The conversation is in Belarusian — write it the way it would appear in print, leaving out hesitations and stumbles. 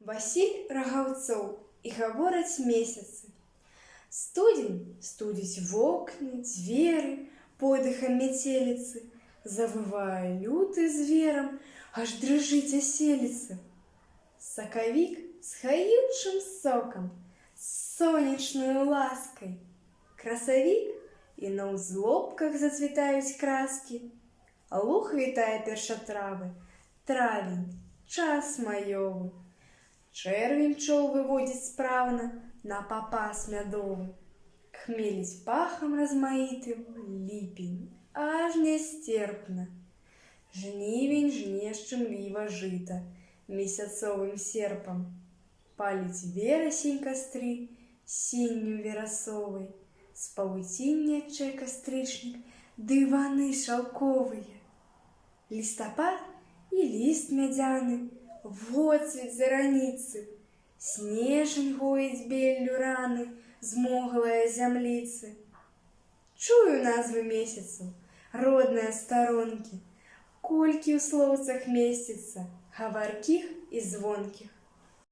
Васіль Рагаўцоў і гавораць месяцы. Студзень студзіць вокны, дзверы, подыхам мяцеліцы. Завывае люты зверам, аж дрыжыць аселіца. Сакавік з хаючым сокам, з сонечнаю ласкай. Красавік і на ўзлобках зацвітаюць краскі. Луг вітае першатравы, травень, час маёвы. Чэрвень пчол выводзіць спраўна на папас мядовы. Хмеліць пахам размаітым ліпень, аж нястерпна. Жнівень жне шчымліва жыта месяцовым серпам. Паліць верасень кастры сінню верасовай. З павуціння чэ кастрычнік дываны шаўковыя. Лістапад і ліст мядзяны, воцвет зараніцы. Снежань гоіць беллю раны змоглае зямліцы. Чую назвы месяцаў, родныя старонкі, колькі ў слоўцах месціцца, гаваркіх і звонкіх.